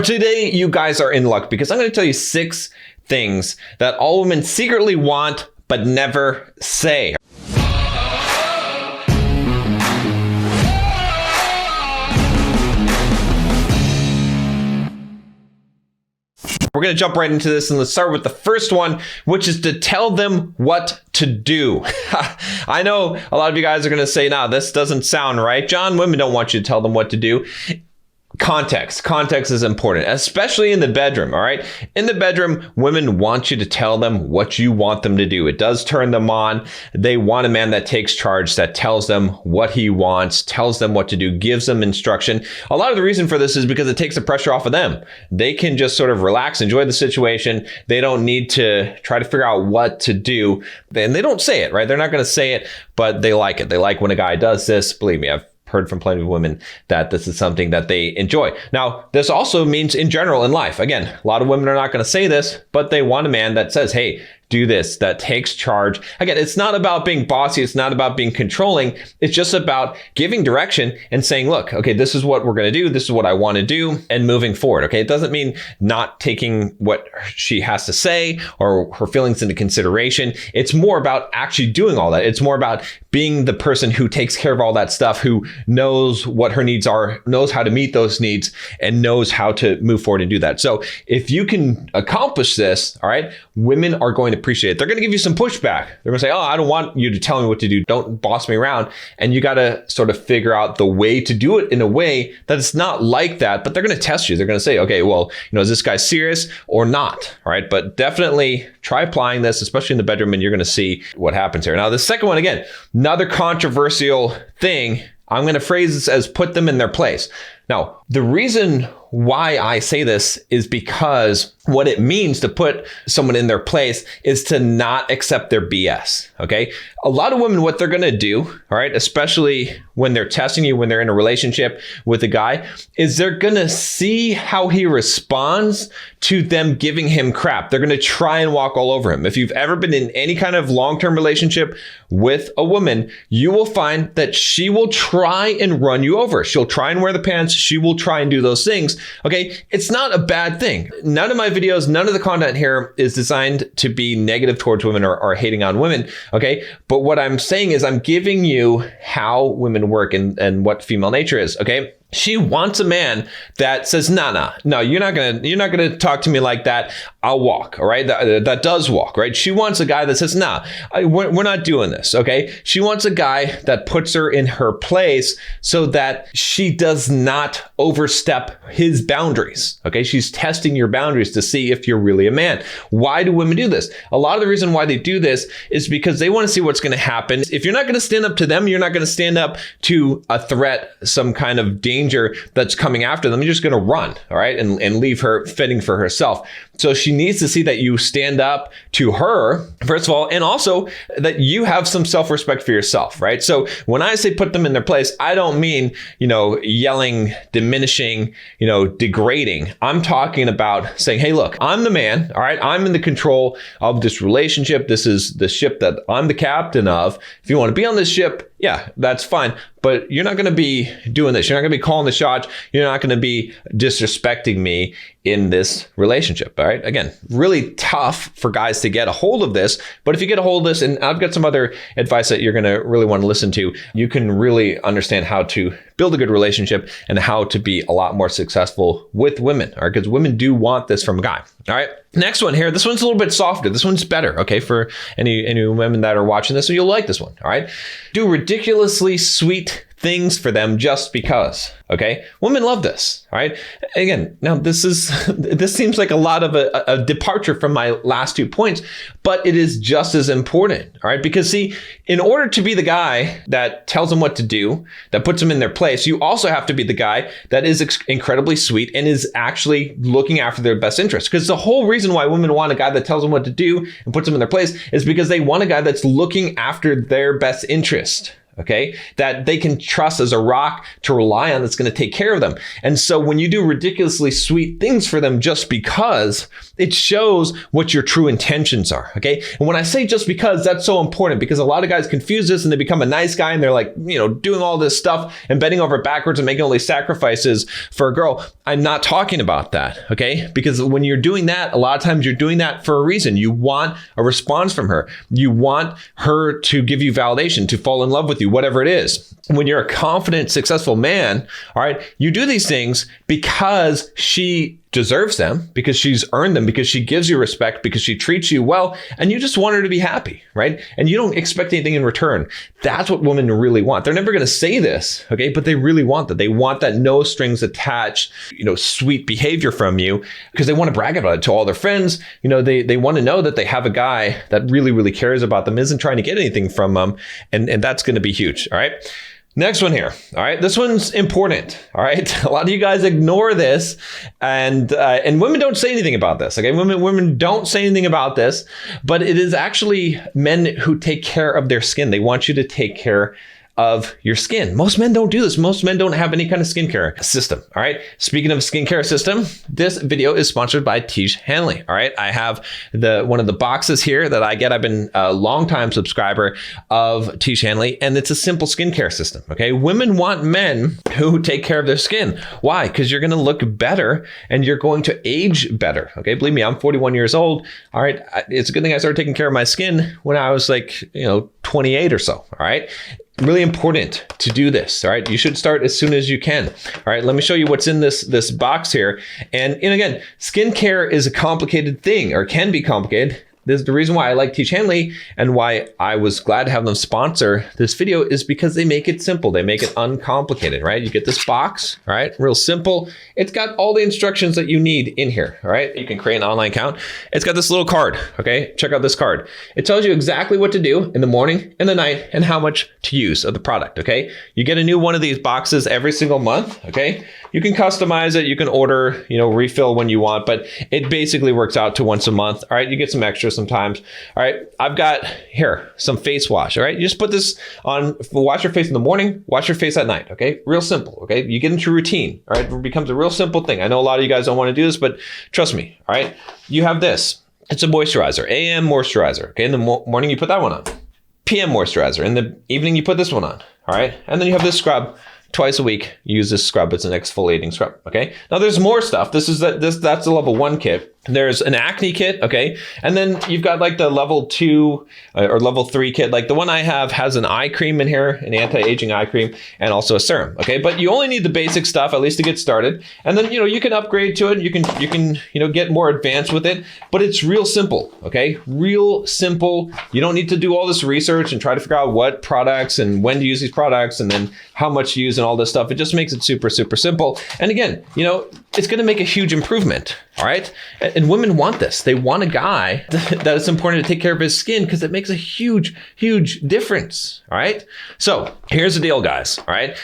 Today, you guys are in luck because I'm going to tell you 6 things that all women secretly want but never say. We're going to jump right into this, and let's start with the first one, which is to tell them what to do. I know a lot of you guys are going to say, nah, this doesn't sound right. John, women don't want you to tell them what to do. Context is important, especially in the bedroom. All right. In the bedroom, women want you to tell them what you want them to do. It does turn them on. They want a man that takes charge, that tells them what he wants, tells them what to do, gives them instruction. A lot of the reason for this is because it takes the pressure off of them. They can just sort of relax, enjoy the situation. They don't need to try to figure out what to do. And they don't say it, right? They're not going to say it, but they like it. They like when a guy does this. Believe me, I've heard from plenty of women that this is something that they enjoy. Now, this also means in general in life. Again, a lot of women are not going to say this, but they want a man that says, hey, do this, that takes charge. Again, it's not about being bossy. It's not about being controlling. It's just about giving direction and saying, look, okay, this is what we're going to do. This is what I want to do, and moving forward. Okay. It doesn't mean not taking what she has to say or her feelings into consideration. It's more about actually doing all that. It's more about being the person who takes care of all that stuff, who knows what her needs are, knows how to meet those needs, and knows how to move forward and do that. So if you can accomplish this, all right, women are going to appreciate it. They're going to give you some pushback. They're going to say, oh, I don't want you to tell me what to do. Don't boss me around. And you got to sort of figure out the way to do it in a way that it's not like that, but they're going to test you. They're going to say, okay, well, is this guy serious or not? All right. But definitely try applying this, especially in the bedroom, and you're going to see what happens here. Now, the second one, again, another controversial thing, I'm going to phrase this as put them in their place. Now, the reason why I say this is because what it means to put someone in their place is to not accept their BS. Okay. A lot of women, what they're going to do, all right, especially when they're testing you, when they're in a relationship with a guy, is they're going to see how he responds to them giving him crap. They're going to try and walk all over him. If you've ever been in any kind of long-term relationship with a woman, you will find that she will try and run you over. She'll try and wear the pants. She will try and do those things. Okay. It's not a bad thing. None of my videos, none of the content here is designed to be negative towards women or hating on women. Okay. But what I'm saying is I'm giving you how women work and what female nature is. Okay. She wants a man that says, no, you're not gonna talk to me like that. I'll walk. All right. That does walk. Right. She wants a guy that says, we're not doing this. Okay. She wants a guy that puts her in her place so that she does not overstep his boundaries. Okay. She's testing your boundaries to see if you're really a man. Why do women do this? A lot of the reason why they do this is because they want to see what's going to happen. If you're not going to stand up to them, you're not going to stand up to a threat, some kind of danger that's coming after them. You're just going to run, all right, and leave her fending for herself. So she needs to see that you stand up to her, first of all, and also that you have some self-respect for yourself, right? So when I say put them in their place, I don't mean, yelling, diminishing, degrading. I'm talking about saying, hey, look, I'm the man, all right? I'm in the control of this relationship. This is the ship that I'm the captain of. If you want to be on this ship, yeah, that's fine. But you're not going to be doing this. You're not going to be calling the shots. You're not going to be disrespecting me in this relationship. All right. Again, really tough for guys to get a hold of this. But if you get a hold of this, and I've got some other advice that you're going to really want to listen to, you can really understand how to build a good relationship and how to be a lot more successful with women. All right. Because women do want this from a guy. All right. Next one here. This one's a little bit softer. This one's better. Okay. For any women that are watching this, so you'll like this one. All right. Do ridiculously sweet things for them just because. Okay. Women love this. All right. Again, now this seems like a lot of a departure from my last 2 points, but it is just as important. All right. Because see, in order to be the guy that tells them what to do, that puts them in their place, you also have to be the guy that is incredibly sweet and is actually looking after their best interest. Because the whole reason why women want a guy that tells them what to do and puts them in their place is because they want a guy that's looking after their best interest. okay, that they can trust as a rock to rely on, that's going to take care of them. And so when you do ridiculously sweet things for them just because, it shows what your true intentions are, okay? And when I say just because, that's so important, because a lot of guys confuse this and they become a nice guy and they're like, doing all this stuff and bending over backwards and making all these sacrifices for a girl. I'm not talking about that, okay? Because when you're doing that, a lot of times you're doing that for a reason. You want a response from her. You want her to give you validation, to fall in love with you, whatever it is. When you're a confident, successful man, all right, you do these things because she deserves them, because she's earned them, because she gives you respect, because she treats you well, and you just want her to be happy, right? And you don't expect anything in return. That's what women really want. They're never going to say this, okay? But they really want that. They want that no strings attached, sweet behavior from you, because they want to brag about it to all their friends. They want to know that they have a guy that really, really cares about them, isn't trying to get anything from them, and that's going to be huge, all right? Next one here. All right. This one's important. All right. A lot of you guys ignore this, and women don't say anything about this. Okay. Women don't say anything about this, but it is actually men who take care of their skin. They want you to take care of your skin. Most men don't do this. Most men don't have any kind of skincare system. All right. Speaking of skincare system, this video is sponsored by Tiege Hanley. All right. I have one of the boxes here that I get. I've been a longtime subscriber of Tiege Hanley, and it's a simple skincare system. Okay. Women want men who take care of their skin. Why? Because you're going to look better and you're going to age better. Okay. Believe me, I'm 41 years old. All right. It's a good thing I started taking care of my skin when I was 28 or so. All right. Really important to do this. All right. You should start as soon as you can. All right. Let me show you what's in this box here. And again, skincare is a complicated thing, or can be complicated. This is the reason why I like Tiege Hanley and why I was glad to have them sponsor this video, is because they make it simple. They make it uncomplicated, right? You get this box, all right? Real simple. It's got all the instructions that you need in here, all right? You can create an online account. It's got this little card, okay? Check out this card. It tells you exactly what to do in the morning and the night and how much to use of the product, okay? You get a new one of these boxes every single month, okay? You can customize it. You can order, refill when you want, but it basically works out to once a month, all right? You get some extras sometimes. All right. I've got here some face wash. All right. You just put this on, wash your face in the morning, wash your face at night. Okay. Real simple. Okay. You get into routine. All right. It becomes a real simple thing. I know a lot of you guys don't want to do this, but trust me. All right. You have this. It's a moisturizer, AM moisturizer. Okay. In the morning, you put that one on. PM moisturizer. In the evening, you put this one on. All right. And then you have this scrub. Twice a week, use this scrub. It's an exfoliating scrub. Okay. Now there's more stuff. That's the level 1 kit. There's an acne kit. Okay. And then you've got the level 2 or level 3 kit. Like the one I have has an eye cream in here, an anti-aging eye cream, and also a serum. Okay. But you only need the basic stuff, at least to get started. And then, you can upgrade to it. You can get more advanced with it, but it's real simple. Okay. Real simple. You don't need to do all this research and try to figure out what products and when to use these products and then how much to use and all this stuff. It just makes it super, super simple. And again, it's going to make a huge improvement. All right. And women want this. They want a guy that it's important to take care of his skin because it makes a huge, huge difference. All right. So here's the deal, guys. All right.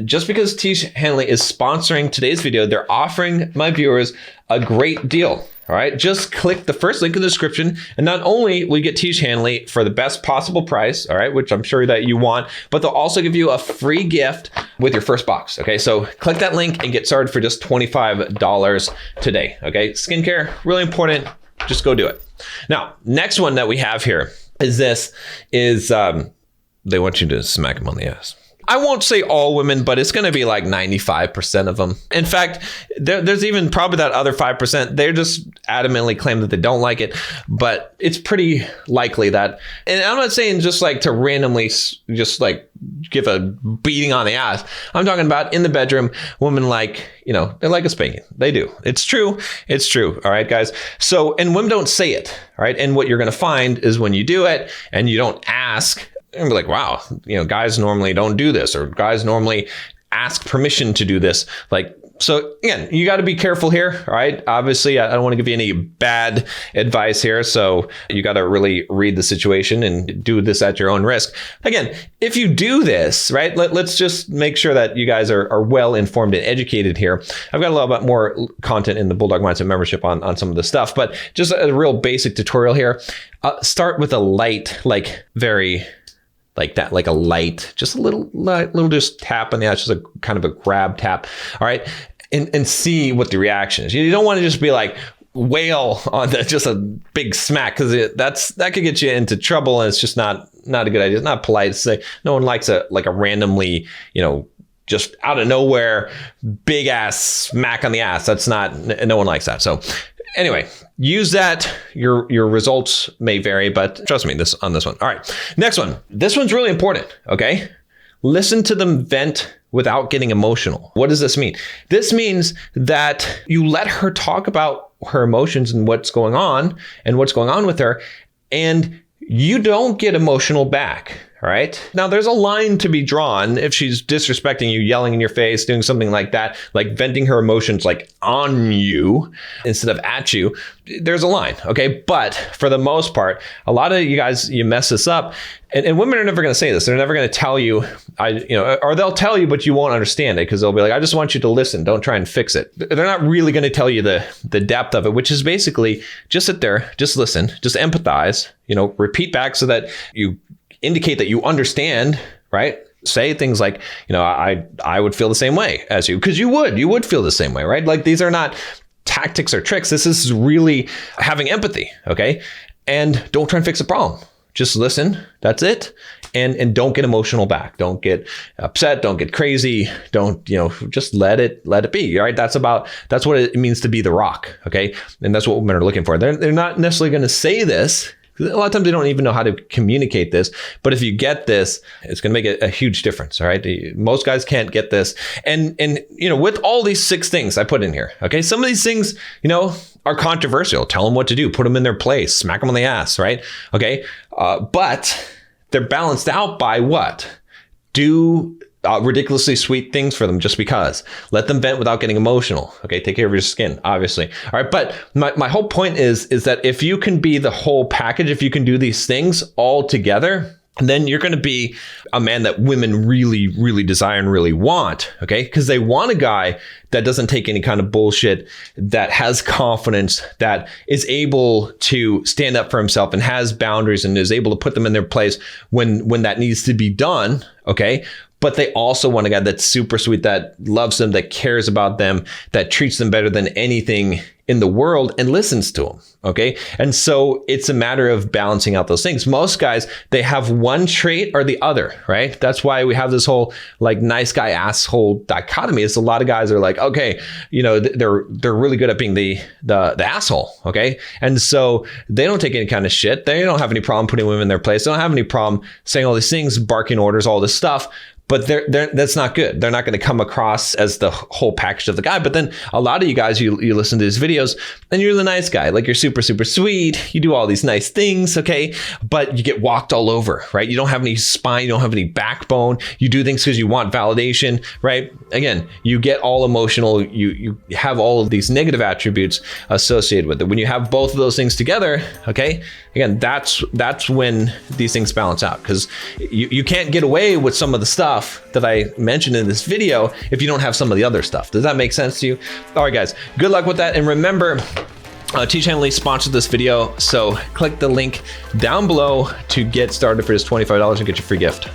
Just because Tiege Hanley is sponsoring today's video, they're offering my viewers a great deal. All right, just click the first link in the description, and not only will you get Tiege Hanley for the best possible price, all right, which I'm sure that you want, but they'll also give you a free gift with your first box. Okay, so click that link and get started for just $25 today. Okay, skincare, really important. Just go do it. Now, next one that we have here is they want you to smack them on the ass. I won't say all women, but it's going to be 95% of them. In fact, there's even probably that other 5%. They're just adamantly claim that they don't like it, but it's pretty likely that, and I'm not saying just to randomly just give a beating on the ass. I'm talking about in the bedroom, women they like a spanking. They do. It's true. It's true. All right, guys. So, and women don't say it. All right. And what you're going to find is when you do it and you don't ask, and be like, wow, guys normally don't do this, or guys normally ask permission to do this. So again, you got to be careful here. All right. Obviously, I don't want to give you any bad advice here. So you got to really read the situation and do this at your own risk. Again, if you do this, right, let's just make sure that you guys are well informed and educated here. I've got a little bit more content in the Bulldog Mindset membership on some of the stuff, but just a real basic tutorial here. Start with a light, very like that, like a light, just a little just tap on the ass, just a kind of a grab tap. All right. And see what the reaction is. You don't want to just be like wail on just a big smack, because that could get you into trouble, and it's just not a good idea. It's not polite to say. No one likes a randomly, just out of nowhere, big ass smack on the ass. No one likes that. So anyway, use that. Your results may vary, but trust me, on this one. All right, next one. This one's really important. Okay, listen to them vent without getting emotional. What does this mean? This means that you let her talk about her emotions and what's going on with her, and you don't get emotional back. All right. Now, there's a line to be drawn if she's disrespecting you, yelling in your face, doing something like that, like venting her emotions like on you instead of at you. There's a line. Okay. But for the most part, a lot of you guys, you mess this up, and women are never going to say this. They're never going to tell you, or they'll tell you, but you won't understand it, because they'll be like, I just want you to listen. Don't try and fix it. They're not really going to tell you the depth of it, which is basically just sit there, just listen, just empathize, repeat back so that you indicate that you understand, right? Say things like, I would feel the same way as you, because you would feel the same way, right? Like, these are not tactics or tricks. This is really having empathy. Okay. And don't try and fix the problem. Just listen. That's it. And don't get emotional back. Don't get upset. Don't get crazy. Don't, just let it be. All right. That's what it means to be the rock. Okay. And that's what women are looking for. They're not necessarily going to say this. A lot of times they don't even know how to communicate this. But if you get this, it's going to make a huge difference. All right. Most guys can't get this. And with all these 6 things I put in here, okay, some of these things, are controversial. Tell them what to do. Put them in their place. Smack them on the ass. Right. Okay. But they're balanced out by what? Do ridiculously sweet things for them just because. Let them vent without getting emotional. Okay, take care of your skin, obviously. All right, but my whole point is that if you can be the whole package, if you can do these things all together, then you're going to be a man that women really, really desire and really want, okay? Because they want a guy that doesn't take any kind of bullshit, that has confidence, that is able to stand up for himself and has boundaries and is able to put them in their place when that needs to be done, okay? But they also want a guy that's super sweet, that loves them, that cares about them, that treats them better than anything in the world and listens to them. Okay. And so it's a matter of balancing out those things. Most guys, they have one trait or the other, right? That's why we have this whole like nice guy asshole dichotomy. Is a lot of guys are like, okay, they're really good at being the asshole. Okay. And so they don't take any kind of shit. They don't have any problem putting women in their place. They don't have any problem saying all these things, barking orders, all this stuff. But that's not good. They're not going to come across as the whole package of the guy. But then a lot of you guys, you listen to these videos and you're the nice guy. Like, you're super, super sweet. You do all these nice things, okay? But you get walked all over, right? You don't have any spine. You don't have any backbone. You do things because you want validation, right? Again, you get all emotional. You have all of these negative attributes associated with it. When you have both of those things together, okay? Again, that's when these things balance out, because you can't get away with some of the stuff that I mentioned in this video if you don't have some of the other stuff. Does that make sense to you? All right, guys, good luck with that. And remember, Teach Handley sponsored this video, so click the link down below to get started for just $25 and get your free gift.